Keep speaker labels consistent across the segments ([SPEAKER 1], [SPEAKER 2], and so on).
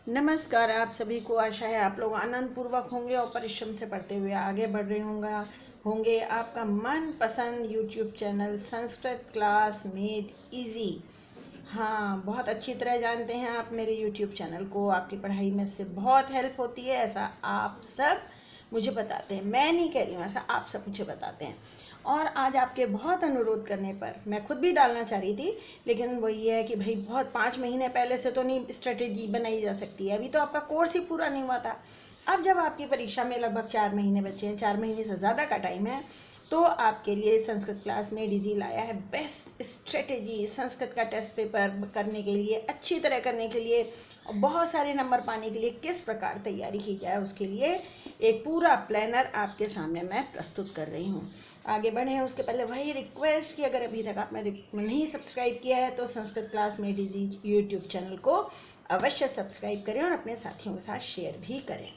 [SPEAKER 1] नमस्कार। आप सभी को आशा है आप लोग आनंद पूर्वक होंगे और परिश्रम से पढ़ते हुए आगे बढ़ रहे होंगे। आपका मनपसंद YouTube channel Sanskrit class made easy. हाँ, बहुत अच्छी तरह जानते हैं आप मेरे यूट्यूब चैनल को। आपकी पढ़ाई में से बहुत हेल्प होती है, ऐसा आप सब मुझे बताते हैं। मैं नहीं कह रही हूँ, ऐसा आप सब मुझे बताते हैं। और आज आपके बहुत अनुरोध करने पर मैं खुद भी डालना चाह रही थी, लेकिन वही है कि भाई बहुत 5 महीने पहले से तो नहीं स्ट्रेटेजी बनाई जा सकती है। अभी तो आपका कोर्स ही पूरा नहीं हुआ था। अब जब आपकी परीक्षा में लगभग 4 महीने बचे हैं, 4 महीने से ज़्यादा का टाइम है, तो आपके लिए संस्कृत क्लास में डीजी लाया है बेस्ट स्ट्रेटेजी संस्कृत का टेस्ट पेपर करने के लिए, अच्छी तरह करने के लिए और बहुत सारे नंबर पाने के लिए किस प्रकार तैयारी की जाए, उसके लिए एक पूरा प्लानर आपके सामने मैं प्रस्तुत कर रही हूँ। आगे बढ़े उसके पहले वही रिक्वेस्ट कि अगर अभी तक आपने नहीं सब्सक्राइब किया है तो संस्कृत क्लास में डीजी यूट्यूब चैनल को अवश्य सब्सक्राइब करें और अपने साथियों के साथ शेयर भी करें।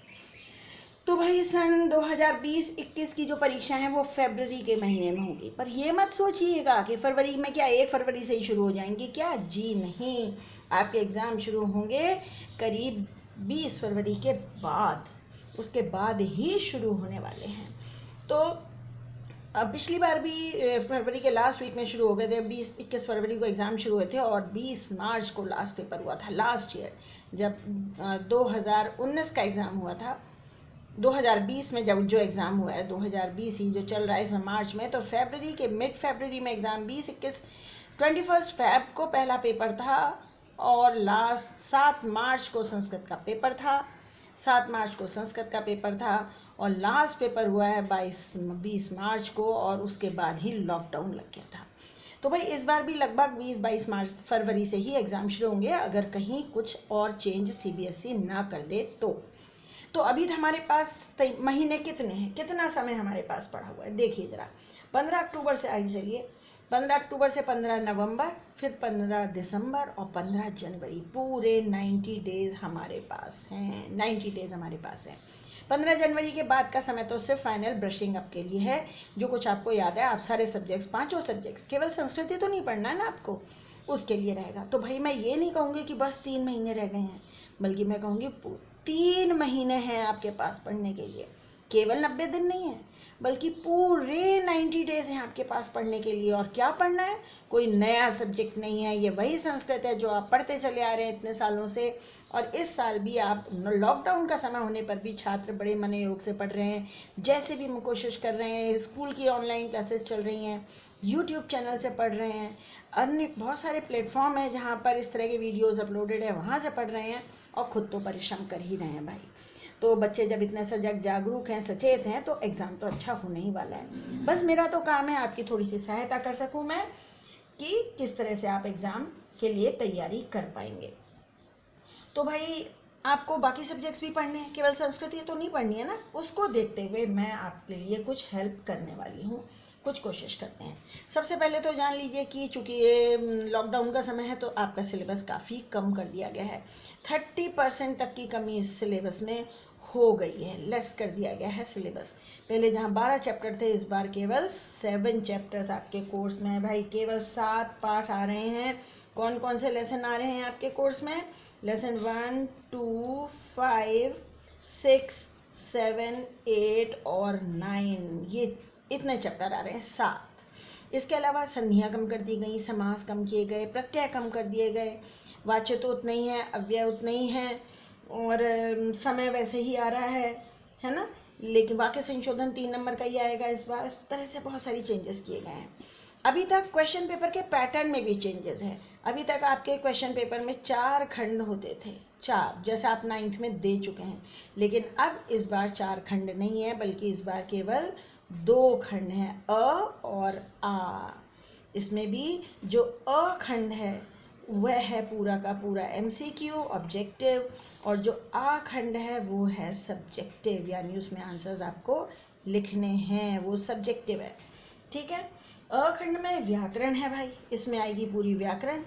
[SPEAKER 1] तो भाई सन 2020-21 की जो परीक्षा है वो फरवरी के महीने में होगी, पर ये मत सोचिएगा कि फरवरी में क्या 1 फरवरी से ही शुरू हो जाएंगी क्या, जी नहीं। आपके एग्ज़ाम शुरू होंगे करीब 20 फरवरी के बाद, उसके बाद ही शुरू होने वाले हैं। तो पिछली बार भी फरवरी के लास्ट वीक में शुरू हो गए थे। 20-21 फरवरी को एग्ज़ाम शुरू हुए थे और 20 मार्च को लास्ट पेपर हुआ था। लास्ट ईयर जब 2019 का एग्ज़ाम हुआ था, 2020 में जब जो एग्ज़ाम हुआ है, 2020 ही जो चल रहा है इसमें मार्च में, तो फरवरी के मिड फरवरी में एग्ज़ाम 20-21 21 फैब को पहला पेपर था और लास्ट 7 मार्च को संस्कृत का पेपर था। 7 मार्च को संस्कृत का पेपर था और लास्ट पेपर हुआ है 20 मार्च को, और उसके बाद ही लॉकडाउन लग गया था। तो भाई इस बार भी लगभग 20-22 मार्च फरवरी से ही एग्ज़ाम शुरू होंगे, अगर कहीं कुछ और चेंज सीबीएसई ना कर दे तो अभी हमारे पास महीने कितने हैं, कितना समय हमारे पास पड़ा हुआ है, देखिए ज़रा। 15 अक्टूबर से आगे चलिए, 15 अक्टूबर से 15 नवंबर, फिर 15 दिसंबर और 15 जनवरी, पूरे 90 डेज़ हमारे पास हैं। 90 डेज़ हमारे पास हैं। 15 जनवरी के बाद का समय तो सिर्फ फाइनल ब्रशिंग अप के लिए है। जो कुछ आपको याद है, आप सारे सब्जेक्ट्स, 5 सब्जेक्ट्स, केवल संस्कृति तो नहीं पढ़ना है ना आपको, उसके लिए रहेगा। तो भाई मैं ये नहीं कहूँगी कि बस 3 महीने रह गए हैं, बल्कि मैं कहूँगी 3 महीने हैं आपके पास पढ़ने के लिए। केवल 90 दिन नहीं है, बल्कि पूरे 90 डेज़ हैं आपके पास पढ़ने के लिए। और क्या पढ़ना है, कोई नया सब्जेक्ट नहीं है, ये वही संस्कृत है जो आप पढ़ते चले आ रहे हैं इतने सालों से। और इस साल भी आप लॉकडाउन का समय होने पर भी छात्र बड़े मनोयोग से पढ़ रहे हैं, जैसे भी कोशिश कर रहे हैं। स्कूल की ऑनलाइन क्लासेस चल रही हैं, यूट्यूब चैनल से पढ़ रहे हैं, अन्य बहुत सारे प्लेटफॉर्म हैं जहाँ पर इस तरह के वीडियोज़ अपलोडेड है, वहाँ से पढ़ रहे हैं और ख़ुद तो परिश्रम कर ही रहे हैं भाई। तो बच्चे जब इतने सजग, जागरूक हैं, सचेत हैं, तो एग्ज़ाम तो अच्छा होने ही वाला है। बस मेरा तो काम है आपकी थोड़ी सी सहायता कर सकूं मैं कि किस तरह से आप एग्ज़ाम के लिए तैयारी कर पाएंगे। तो भाई आपको बाकी सब्जेक्ट्स भी पढ़ने हैं, केवल संस्कृत तो नहीं पढ़नी है ना। उसको देखते हुए मैं आपके लिए कुछ हेल्प करने वाली हूँ, कुछ कोशिश करते हैं। सबसे पहले तो जान लीजिए कि चूँकि ये लॉकडाउन का समय है तो आपका सिलेबस काफ़ी कम कर दिया गया है। 30% तक की कमी इस सिलेबस में हो गई है, लेस कर दिया गया है सिलेबस। पहले जहाँ 12 चैप्टर थे, इस बार केवल 7 चैप्टर्स आपके कोर्स में है भाई। केवल 7 पाठ आ रहे हैं। कौन कौन से लेसन आ रहे हैं आपके कोर्स में? लेसन 1, 2, 5, 6, 7, 8 और 9, ये इतने चैप्टर आ रहे हैं, 7। इसके अलावा संधियाँ कम कर दी गई, समास कम किए गए, प्रत्यय कम कर दिए गए, वाच्य तो उतना ही है, अव्यय उतना ही है, और समय वैसे ही आ रहा है ना। लेकिन वाक्य संशोधन 3 नंबर का ही आएगा इस बार। इस तरह से बहुत सारी चेंजेस किए गए हैं। अभी तक क्वेश्चन पेपर के पैटर्न में भी चेंजेस हैं। अभी तक आपके क्वेश्चन पेपर में 4 खंड होते थे, 4, जैसे आप 9th में दे चुके हैं। लेकिन अब इस बार 4 खंड नहीं है, बल्कि इस बार केवल 2 खंड हैं, अ और आ। इसमें भी जो अ खंड है वह है पूरा का पूरा एमसीक्यू ऑब्जेक्टिव, और जो आ खंड है वो है सब्जेक्टिव, यानी उसमें आंसर्स आपको लिखने हैं, वो सब्जेक्टिव है। ठीक है। अ खंड में व्याकरण है भाई, इसमें आएगी पूरी व्याकरण।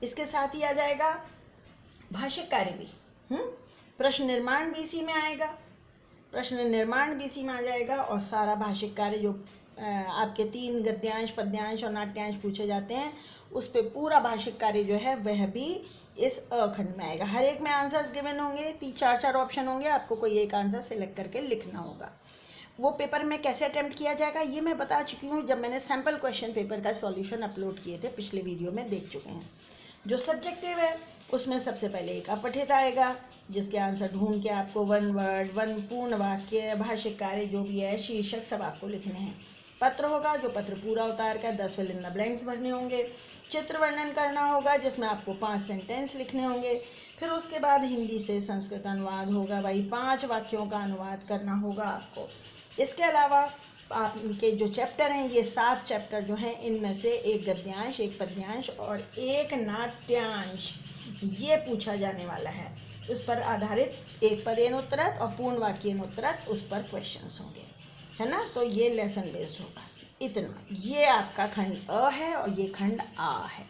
[SPEAKER 1] इसके साथ ही आ जाएगा भाषिक कार्य भी। प्रश्न निर्माण भी इसी में आएगा, प्रश्न निर्माण भी इसी में आ जाएगा। और सारा भाषिक कार्य जो आपके 3 गद्यांश, पद्यांश और नाट्यांश पूछे जाते हैं, उस पे पूरा भाषिक कार्य जो है वह भी इस खंड में आएगा। हर एक में आंसर्स गिवन होंगे, 3-4 ऑप्शन होंगे, आपको कोई एक आंसर सिलेक्ट करके लिखना होगा। वो पेपर में कैसे अटेम्प्ट किया जाएगा ये मैं बता चुकी हूँ जब मैंने सैम्पल क्वेश्चन पेपर का सॉल्यूशन अपलोड किए थे, पिछले वीडियो में देख चुके हैं। जो सब्जेक्टिव है उसमें सबसे पहले एक अपठित आएगा, जिसके आंसर ढूंढ के आपको 1 वर्ड, 1 पूर्ण वाक्य, भाषिक कार्य जो भी है, शीर्षक सब आपको लिखने हैं। पत्र होगा, जो पत्र पूरा उतार कर 10 फिल इन द ब्लैंक्स भरने होंगे। चित्र वर्णन करना होगा, जिसमें आपको 5 सेंटेंस लिखने होंगे। फिर उसके बाद हिंदी से संस्कृत अनुवाद होगा, भाई 5 वाक्यों का अनुवाद करना होगा आपको। इसके अलावा आपके जो चैप्टर हैं, ये 7 चैप्टर जो हैं, इनमें से एक गद्यांश, एक पद्यांश और एक नाट्यांश ये पूछा जाने वाला है। उस पर आधारित एक पदेन उत्तरत और पूर्ण वाक्यन उत्तरत उस पर क्वेश्चंस होंगे, है ना। तो ये लेसन बेस्ड होगा। इतना, ये आपका खंड अ है और ये खंड आ है।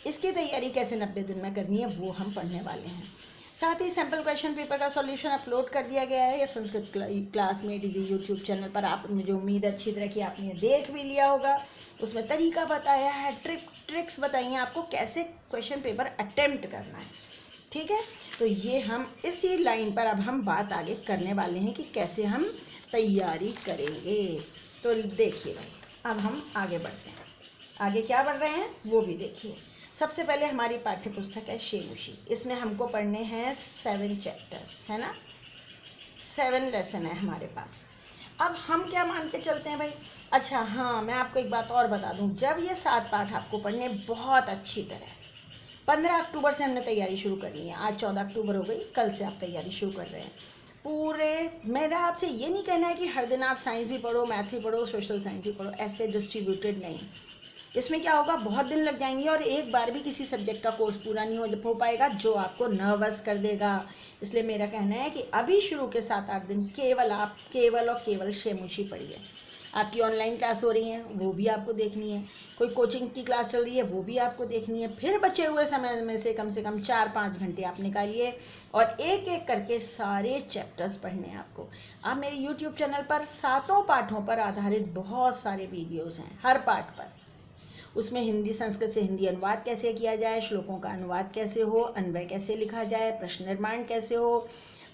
[SPEAKER 1] इसकी तैयारी कैसे 90 दिन में करनी है वो हम पढ़ने वाले हैं। साथ ही सैम्पल क्वेश्चन पेपर का सॉल्यूशन अपलोड कर दिया गया है, या Sanskrit classmate easy YouTube channel पर। आप, मुझे उम्मीद है अच्छी तरह की आपने देख भी लिया होगा। उसमें तरीका बताया है, ट्रिक्स बताई हैं आपको कैसे क्वेश्चन पेपर अटेम्प्ट करना है, ठीक है। तो ये हम इसी लाइन पर अब हम बात आगे करने वाले हैं कि कैसे हम तैयारी करेंगे। तो देखिए भाई, अब हम आगे बढ़ते हैं। आगे क्या बढ़ रहे हैं वो भी देखिए। सबसे पहले हमारी पाठ्य पुस्तक है शेमुशी। इसमें हमको पढ़ने हैं 7 चैप्टर्स, है ना, 7 लेसन है हमारे पास। अब हम क्या मान के चलते हैं भाई। अच्छा हाँ, मैं आपको एक बात और बता दूं, जब ये 7 पाठ आपको पढ़ने बहुत अच्छी तरह, 15 अक्टूबर से हमने तैयारी शुरू करनी है। आज 14 अक्टूबर हो गई, कल से आप तैयारी शुरू कर रहे हैं पूरे। मेरा आपसे ये नहीं कहना है कि हर दिन आप साइंस भी पढ़ो, मैथ्स भी पढ़ो, सोशल साइंस भी पढ़ो, ऐसे डिस्ट्रीब्यूटेड नहीं। इसमें क्या होगा, बहुत दिन लग जाएंगे और एक बार भी किसी सब्जेक्ट का कोर्स पूरा नहीं हो पाएगा, जो आपको नर्वस कर देगा। इसलिए मेरा कहना है कि अभी शुरू के 7-8 दिन केवल आप केवल और केवल शेमुशी पढ़िए। आपकी ऑनलाइन क्लास हो रही है वो भी आपको देखनी है, कोई कोचिंग की क्लास चल रही है वो भी आपको देखनी है। फिर बचे हुए समय में से कम 4-5 घंटे आप निकालिए और एक एक करके सारे चैप्टर्स पढ़ने हैं आपको। आप मेरे यूट्यूब चैनल पर 7 पाठों पर आधारित बहुत सारे वीडियोज़ हैं, हर पाठ पर। उसमें हिंदी संस्कृत से हिंदी अनुवाद कैसे किया जाए, श्लोकों का अनुवाद कैसे हो, अन्वय कैसे लिखा जाए, प्रश्न निर्माण कैसे हो,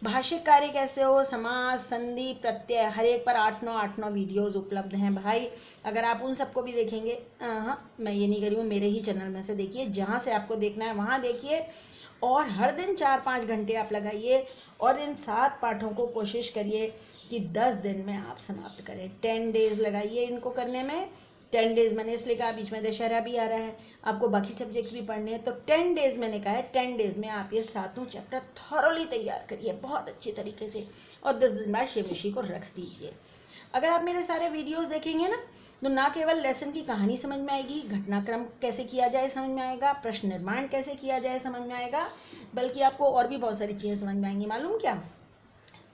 [SPEAKER 1] भाषिक कार्य कैसे हो, समास, संधि, प्रत्यय, हर एक पर 8-9 वीडियोस उपलब्ध हैं भाई। अगर आप उन सबको भी देखेंगे, हाँ मैं ये नहीं करी हूँ, मेरे ही चैनल में से देखिए, जहाँ से आपको देखना है वहाँ देखिए। और हर दिन 4-5 घंटे आप लगाइए और इन 7 पाठों को कोशिश करिए कि 10 दिन में आप समाप्त करें। 10 डेज लगाइए इनको करने में। 10 डेज मैंने इसलिए कहा, बीच में दशहरा भी आ रहा है, आपको बाकी सब्जेक्ट्स भी पढ़ने हैं, तो 10 डेज मैंने कहा है। 10 डेज में आप ये 7 चैप्टर थॉरोली तैयार करिए बहुत अच्छी तरीके से, और 10 दिन बाद शेमुशी को रख दीजिए। अगर आप मेरे सारे वीडियोस देखेंगे ना, तो ना केवल लेसन की कहानी समझ में आएगी, घटनाक्रम कैसे किया जाए समझ में आएगा, प्रश्न निर्माण कैसे किया जाए समझ में आएगा, बल्कि आपको और भी बहुत सारी चीज़ें समझ में आएंगी। मालूम क्या,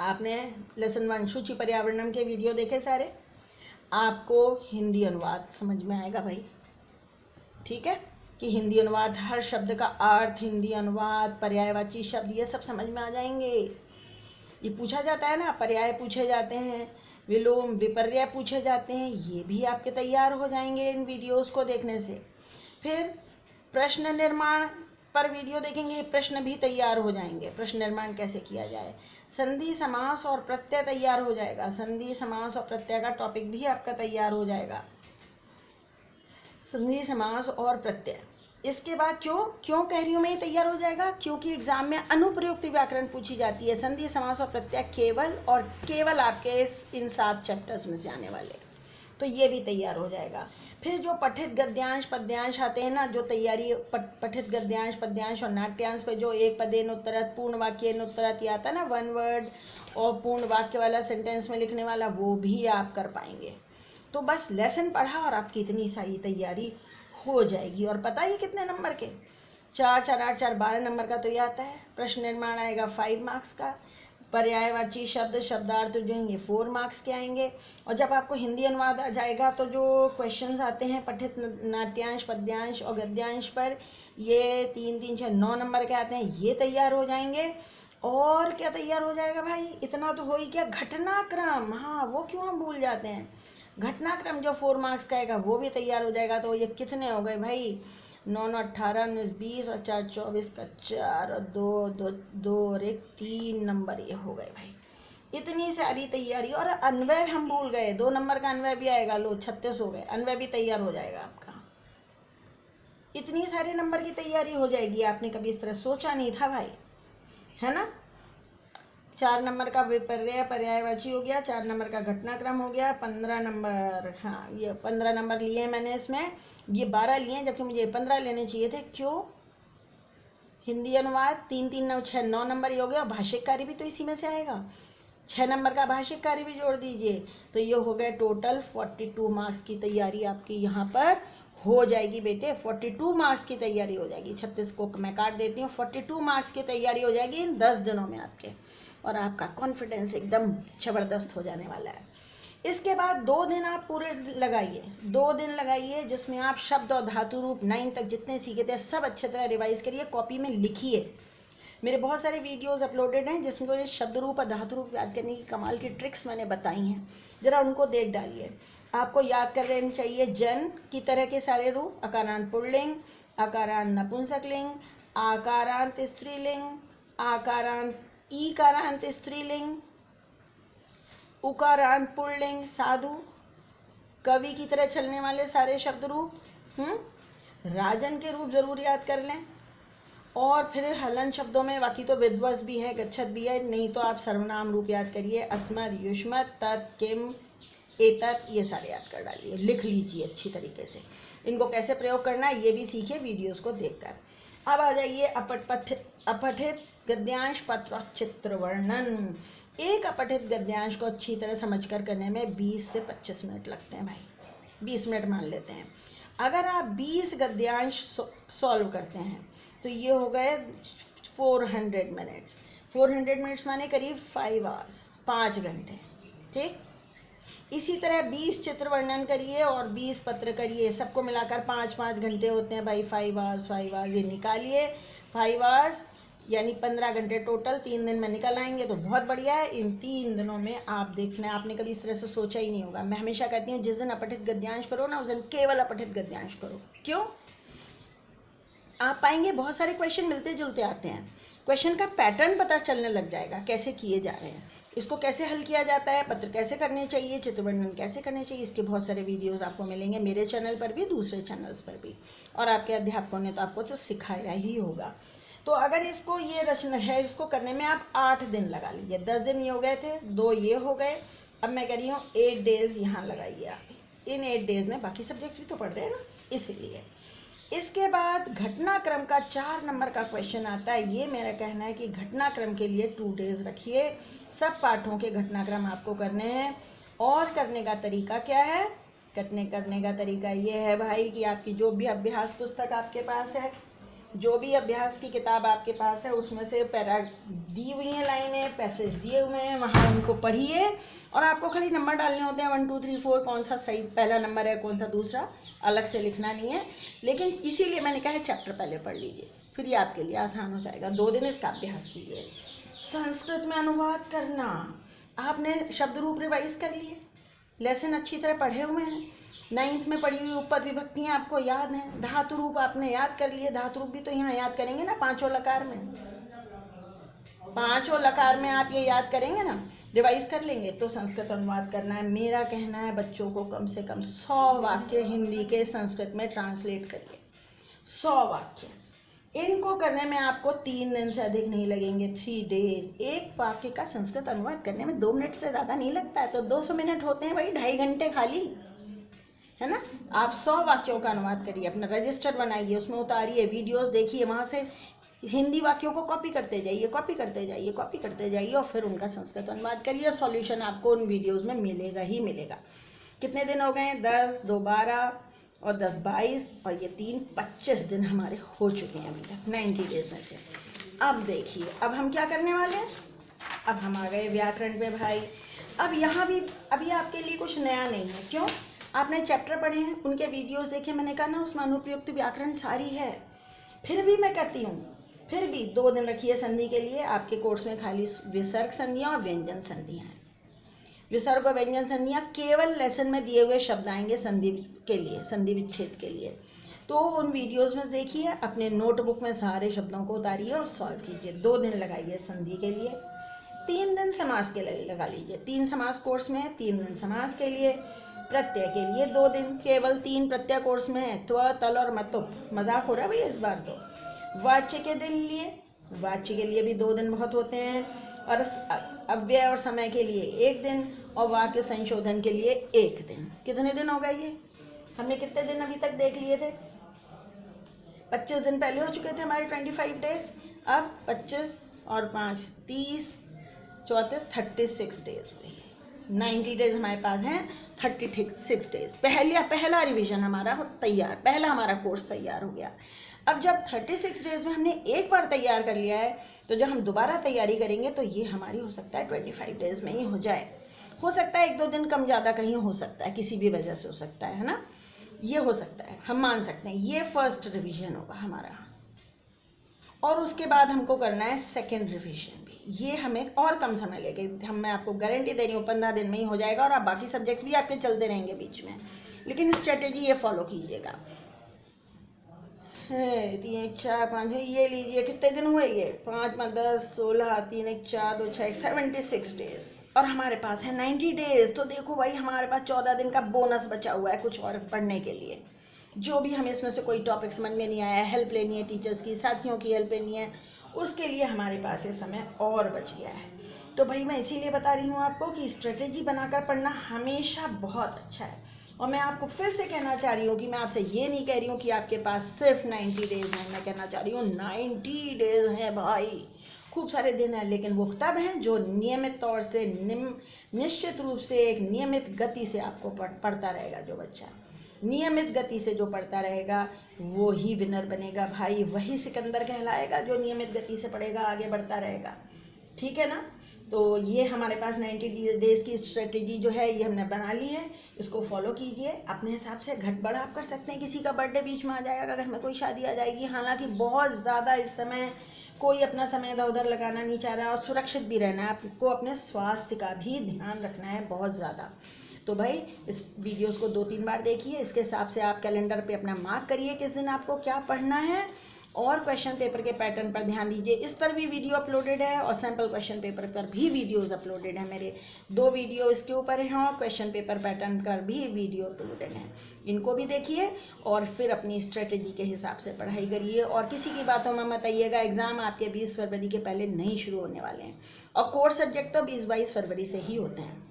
[SPEAKER 1] आपने लेसन 1 सूची पर्यावरणम के वीडियो देखे सारे, आपको हिंदी अनुवाद समझ में आएगा भाई, ठीक है, कि हिंदी अनुवाद, हर शब्द का अर्थ, हिंदी अनुवाद, पर्यायवाची शब्द, ये सब समझ में आ जाएंगे। ये पूछा जाता है ना, पर्याय पूछे जाते हैं, विलोम विपर्य पूछे जाते हैं, ये भी आपके तैयार हो जाएंगे इन वीडियोस को देखने से। फिर प्रश्न निर्माण पर वीडियो देखेंगे, प्रश्न भी तैयार हो जाएंगे, प्रश्न निर्माण कैसे किया जाए। संधि, समास और प्रत्यय तैयार हो जाएगा, संधि, समास और प्रत्यय का टॉपिक भी आपका तैयार हो जाएगा। संधि, समास और प्रत्यय। इसके बाद क्यों कह रही हूँ मैं ये तैयार हो जाएगा, क्योंकि एग्जाम में अनुप्रयुक्त व्याकरण पूछी जाती है। संधि, समास और प्रत्यय केवल और केवल आपके इन 7 चैप्टर्स में से आने वाले, तो ये भी तैयार हो जाएगा। फिर जो पठित गद्यांश पद्यांश आते हैं ना, जो तैयारी पठित गद्यांश पद्यांश और नाट्यांश पे जो एक पदेन उत्तरत, पूर्ण वाक्यन उत्तरत ये आता है ना, 1 वर्ड और पूर्ण वाक्य वाला, सेंटेंस में लिखने वाला, वो भी आप कर पाएंगे। तो बस लेसन पढ़ा और आपकी इतनी सारी तैयारी हो जाएगी। और पता ही कितने नंबर के, 4-4-8-4 12 नंबर का तो ये आता है। प्रश्न निर्माण आएगा 5 मार्क्स का, पर्यायवाची शब्द शब्दार्थ जो हैं ये 4 मार्क्स के आएंगे। और जब आपको हिंदी अनुवाद आ जाएगा तो जो क्वेश्चंस आते हैं पठित नाट्यांश पद्यांश और गद्यांश पर, ये 3-3-6-9 नंबर के आते हैं, ये तैयार हो जाएंगे। और क्या तैयार हो जाएगा भाई, इतना तो हो ही क्या, घटनाक्रम, हाँ वो क्यों हम भूल जाते हैं, घटनाक्रम जो 4 मार्क्स का आएगा वो भी तैयार हो जाएगा। तो ये कितने हो गए भाई, 9 9 18 19 20 और 4 24 का 4 और 2 2 2 और 1 3 नंबर ये हो गए भाई। इतनी सारी तैयारी। और अन्वय हम भूल गए, 2 नंबर का अन्वय भी आएगा। लो 36 हो गए, अन्वय भी तैयार हो जाएगा आपका। इतनी सारे नंबर की तैयारी हो जाएगी, आपने कभी इस तरह सोचा नहीं था भाई, है ना। 4 नंबर का विपर्य पर्यायवाची हो गया, 4 नंबर का घटनाक्रम हो गया, 15 नंबर, हाँ ये 15 नंबर लिए मैंने इसमें, ये 12 लिए जबकि मुझे 15 लेने चाहिए थे। क्यों? हिंदी अनुवाद 3 3 9 6 9 नंबर ये हो गया। भाषिक कार्य भी तो इसी में से आएगा, 6 नंबर का भाषिक कार्य भी जोड़ दीजिए, तो ये हो गया टोटल 42 मार्क्स की तैयारी आपकी यहाँ पर हो जाएगी बेटे। 42 मार्क्स की तैयारी हो जाएगी। 36 को मैं काट देती हूँ। 42 मार्क्स की तैयारी हो जाएगी इन 10 दिनों में आपके, और आपका कॉन्फिडेंस एकदम ज़बरदस्त हो जाने वाला है। इसके बाद 2 दिन आप पूरे लगाइए, 2 दिन लगाइए जिसमें आप शब्द और धातु रूप 9 तक जितने सीखे थे सब अच्छे तरह रिवाइज करिए, कॉपी में लिखिए। मेरे बहुत सारे वीडियोस अपलोडेड हैं जिसमें शब्द रूप और धातु रूप याद करने की कमाल की ट्रिक्स मैंने बताई हैं, ज़रा उनको देख डालिए। आपको याद कर लेनी चाहिए जन की तरह के सारे रूप, अकारांत पुल्लिंग, अकारांत नपुंसकलिंग, आकारांत स्त्रीलिंग, आकारांत ईकारांत स्त्रीलिंग, उकारांत पुल्लिंग, साधु, कवि की तरह चलने वाले सारे शब्द रूप, राजन के रूप जरूर याद कर लें। और फिर हलन शब्दों में बाकी तो विध्वस भी है, गच्छत भी है, नहीं तो आप सर्वनाम रूप याद करिए, अस्मत्, युष्मत्, तत्, किम, एतत्, ये सारे याद कर डालिए, लिख लीजिए अच्छी तरीके से। इनको कैसे प्रयोग करना है ये भी सीखिए वीडियोस को देखकर। अब आ जाइए अपठित गद्यांश पत्र और चित्र वर्णन। एक अपठित गद्यांश को अच्छी तरह समझकर करने में 20 से 25 मिनट लगते हैं भाई, 20 मिनट मान लेते हैं। अगर आप 20 गद्यांश सॉल्व करते हैं तो ये हो गए 400 मिनट्स। 400 मिनट्स माने करीब 5 आवर्स, 5 घंटे। ठीक, इसी तरह 20 चित्र वर्णन करिए और 20 पत्र करिए, सबको मिलाकर 5-5 घंटे होते हैं भाई। 5 आवर्स 5 आवर्स ये निकालिए, 5 आवर्स यानी 15 घंटे टोटल 3 दिन में निकल आएंगे तो बहुत बढ़िया है। इन 3 दिनों में आप देखना, आपने कभी इस तरह से सोचा ही नहीं होगा। मैं हमेशा कहती हूँ जिस दिन अपठित गद्यांश करो ना उस दिन केवल अपठित गद्यांश करो। क्यों? आप पाएंगे बहुत सारे क्वेश्चन मिलते जुलते आते हैं, क्वेश्चन का पैटर्न पता चलने लग जाएगा, कैसे किए जा रहे हैं, इसको कैसे हल किया जाता है, पत्र कैसे करने चाहिए, चित्र वर्णन कैसे करने चाहिए। इसके बहुत सारे वीडियोस आपको मिलेंगे मेरे चैनल पर भी, दूसरे चैनल्स पर भी, और आपके अध्यापकों ने तो आपको तो सिखाया ही होगा। तो अगर इसको ये रचना है, इसको करने में आप 8 दिन लगा लीजिए। 10 दिन ये हो गए थे, 2 ये हो गए। अब मैं कह रही हूँ 8 डेज यहाँ लगाइए आप। इन 8 डेज में बाकी सब्जेक्ट्स भी तो पढ़ रहे हैं ना, इसीलिए। इसके बाद घटनाक्रम का 4 नंबर का क्वेश्चन आता है। ये मेरा कहना है कि घटनाक्रम के लिए 2 डेज रखिए। सब पाठों के घटनाक्रम आपको करने हैं। और करने का तरीका क्या है? करने का तरीका ये है भाई कि आपकी जो भी अभ्यास पुस्तक आपके पास है, जो भी अभ्यास की किताब आपके पास है, उसमें से पैरा दी हुई हैं, लाइनें, पैसेज दिए हुए हैं, वहाँ उनको पढ़िए और आपको खाली नंबर डालने होते हैं 1 2 3 4, कौन सा सही पहला नंबर है, कौन सा दूसरा, अलग से लिखना नहीं है। लेकिन इसीलिए मैंने कहा है चैप्टर पहले पढ़ लीजिए, फिर ये आपके लिए आसान हो जाएगा। 2 दिन इसका अभ्यास कीजिए। संस्कृत में अनुवाद करना, आपने शब्द रूप रिवाइज कर लिए, लेसन अच्छी तरह पढ़े हुए हैं, 9th में पढ़ी हुई उपपद विभक्तियाँ आपको याद हैं, धातु रूप आपने याद कर लिए। धातु रूप भी तो यहाँ याद करेंगे ना, 5 लकार में, 5 लकार में आप ये याद करेंगे ना, रिवाइज कर लेंगे। तो संस्कृत अनुवाद करना है। मेरा कहना है बच्चों को कम से कम 100 वाक्य हिंदी के संस्कृत में ट्रांसलेट करिए, 100 वाक्य। इनको करने में आपको 3 दिन से अधिक नहीं लगेंगे, 3 डेज। एक वाक्य का संस्कृत अनुवाद करने में 2 मिनट से ज़्यादा नहीं लगता है, तो 200 मिनट होते हैं भाई, 2.5 घंटे खाली, है ना। आप 100 वाक्यों का अनुवाद करिए, अपना रजिस्टर बनाइए, उसमें उतारिए, वीडियोस देखिए, वहाँ से हिंदी वाक्यों को कॉपी करते जाइए, कॉपी करते जाइए, कॉपी करते जाइए, और फिर उनका संस्कृत अनुवाद करिए। सॉल्यूशन आपको उन वीडियोज़ में मिलेगा ही मिलेगा। कितने दिन हो गए? 10, 2, 12 और 10, 22 और ये 3, 25 दिन हमारे हो चुके हैं अभी तक 90 डेज में से। अब देखिए, अब हम क्या करने वाले हैं? अब हम आ गए व्याकरण पे भाई। अब यहाँ भी अभी आपके लिए कुछ नया नहीं है। क्यों? आपने चैप्टर पढ़े हैं, उनके वीडियोस देखे, मैंने कहा ना उसमें अनुप्रयुक्त व्याकरण सारी है। फिर भी मैं कहती हूँ, फिर भी 2 दिन रखिए संधि के लिए। आपके कोर्स में खाली विसर्ग संधियाँ और व्यंजन संधियाँ हैं। विसर्ग और व्यंजन संधियाँ केवल लेसन में दिए हुए शब्द आएंगे संधि के लिए, संधि विच्छेद के लिए। तो उन वीडियोस में देखिए, अपने नोटबुक में सारे शब्दों को उतारिए और सॉल्व कीजिए। 2 दिन लगाइए संधि के लिए, 3 दिन समास के लिए लगा लीजिए। 3 समास कोर्स में है, 3 दिन समास के लिए, प्रत्यय के लिए 2 दिन। केवल 3 प्रत्यय कोर्स में है, त्व, तल और मतुप। मजाक हो रहा है भैया इस बार तो। वाच्य के दिन लिए, वाच्य के लिए भी 2 दिन बहुत होते हैं, और अव्यय और समय के लिए 1 दिन, और वाक्य संशोधन के लिए 1 दिन। कितने दिन हो गए ये? हमने कितने दिन अभी तक देख लिए थे? 25 दिन पहले हो चुके थे हमारे 25 डेज। अब 25 और 5 30, 34 36 डेज हुए। 90 डेज हमारे पास हैं, 36 डेज। पहला रिवीजन हमारा तैयार, पहला हमारा कोर्स तैयार हो गया। अब जब 36 डेज में हमने एक बार तैयार कर लिया है, तो जब हम दोबारा तैयारी करेंगे तो ये हमारी हो सकता है 25 डेज में ही हो जाए। हो सकता है 1-2 दिन कम ज़्यादा कहीं हो सकता है, किसी भी वजह से हो सकता है ना, ये हो सकता है, हम मान सकते हैं। ये फर्स्ट रिवीजन होगा हमारा, और उसके बाद हमको करना है सेकेंड रिवीजन भी। ये हमें और कम समय लेके, मैं आपको गारंटी दे रही हूँ 15 दिन में ही हो जाएगा, और आप बाकी सब्जेक्ट्स भी आपके चलते रहेंगे बीच में। लेकिन स्ट्रेटेजी ये फॉलो कीजिएगा। 3 4 5 ये लीजिए, कितने दिन हुए ये? 5 5 10 16 3 1 4 2 6 76 डेज, और हमारे पास है 90 डेज। तो देखो भाई, हमारे पास 14 दिन का बोनस बचा हुआ है कुछ और पढ़ने के लिए। जो भी हमें इसमें से कोई टॉपिक समझ में नहीं आया, हेल्प लेनी है टीचर्स की, साथियों की हेल्प लेनी है, उसके लिए हमारे पास ये समय और बच गया है। तो भाई मैं इसीलिए बता रही हूँ आपको कि स्ट्रेटेजी बनाकर पढ़ना हमेशा बहुत अच्छा है। और मैं आपको फिर से कहना चाह रही हूँ कि मैं आपसे ये नहीं कह रही हूँ कि आपके पास सिर्फ 90 डेज हैं, मैं कहना चाह रही हूँ 90 डेज हैं भाई, खूब सारे दिन हैं। लेकिन वो तब हैं जो नियमित तौर से, निश्चित रूप से, एक नियमित गति से आपको पढ़ता रहेगा। जो बच्चा नियमित गति से जो पढ़ता रहेगा वो ही विनर बनेगा भाई, वही सिकंदर कहलाएगा जो नियमित गति से पढ़ेगा, आगे बढ़ता रहेगा। ठीक है ना? तो ये हमारे पास 90 डेज की स्ट्रेटेजी जो है ये हमने बना ली है, इसको फॉलो कीजिए। अपने हिसाब से घट बढ़ आप कर सकते हैं, किसी का बर्थडे बीच में आ जाएगा, घर में कोई शादी आ जाएगी। हालांकि बहुत ज़्यादा इस समय कोई अपना समय इधर उधर लगाना नहीं चाह रहा, और सुरक्षित भी रहना है आपको, अपने स्वास्थ्य का भी ध्यान रखना है बहुत ज़्यादा। तो भाई इस वीडियोस को 2-3 बार देखिए, इसके हिसाब से आप कैलेंडर पे अपना मार्क करिए किस दिन आपको क्या पढ़ना है, और क्वेश्चन पेपर के पैटर्न पर ध्यान दीजिए। इस पर भी वीडियो अपलोडेड है, और सैम्पल क्वेश्चन पेपर पर भी वीडियोस अपलोडेड है। मेरे 2 वीडियो इसके ऊपर हैं, और क्वेश्चन पेपर पैटर्न पर भी वीडियो अपलोडेड है। इनको भी देखिए और फिर अपनी स्ट्रेटेजी के हिसाब से पढ़ाई करिए, और किसी की बातों में मत आइएगा। एग्ज़ाम आपके 20 फरवरी के पहले नहीं शुरू होने वाले हैं, और कोर्स सब्जेक्ट तो 20-22 फरवरी से ही होते हैं।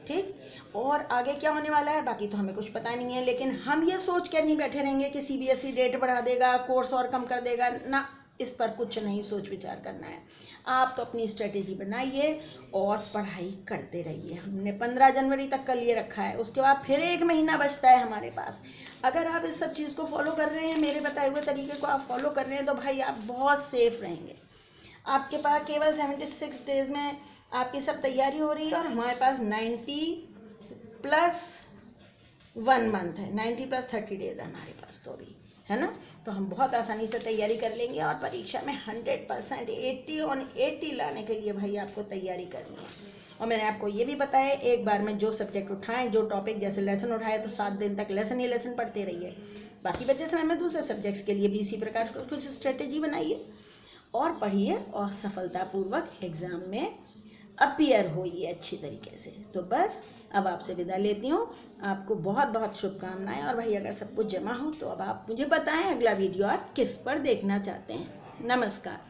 [SPEAKER 1] ठीक, और आगे क्या होने वाला है बाकी तो हमें कुछ पता नहीं है। लेकिन हम ये सोच कर नहीं बैठे रहेंगे कि CBSE डेट बढ़ा देगा, कोर्स और कम कर देगा ना, इस पर कुछ नहीं सोच विचार करना है। आप तो अपनी स्ट्रेटेजी बनाइए और पढ़ाई करते रहिए। हमने 15 जनवरी तक का लिए रखा है, उसके बाद फिर 1 महीना बचता है हमारे पास। अगर आप इस सब चीज़ को फॉलो कर रहे हैं, मेरे बताए हुए तरीके को आप फॉलो कर रहे हैं, तो भाई आप बहुत सेफ रहेंगे। आपके पास केवल 76 डेज में आपकी सब तैयारी हो रही है, और हमारे पास 90+1 मंथ है, 90+30 डेज है हमारे पास तो अभी, है ना? तो हम बहुत आसानी से तैयारी कर लेंगे, और परीक्षा में 100% 80 ऑन 80 लाने के लिए भाई आपको तैयारी करनी है। और मैंने आपको ये भी बताया, एक बार में जो सब्जेक्ट उठाएं, जो टॉपिक जैसे लेसन उठाए, तो 7 दिन तक लेसन ही लेसन पढ़ते रहिए। बाकी बचे समय में दूसरे सब्जेक्ट्स के लिए भी इसी प्रकार कुछ स्ट्रेटेजी बनाइए और पढ़िए, और सफलतापूर्वक एग्ज़ाम में अपीयर होइए अच्छी तरीके से। तो बस अब आपसे विदा लेती हूँ, आपको बहुत बहुत शुभकामनाएं। और भाई अगर सब कुछ जमा हो तो अब आप मुझे बताएं अगला वीडियो आप किस पर देखना चाहते हैं। नमस्कार।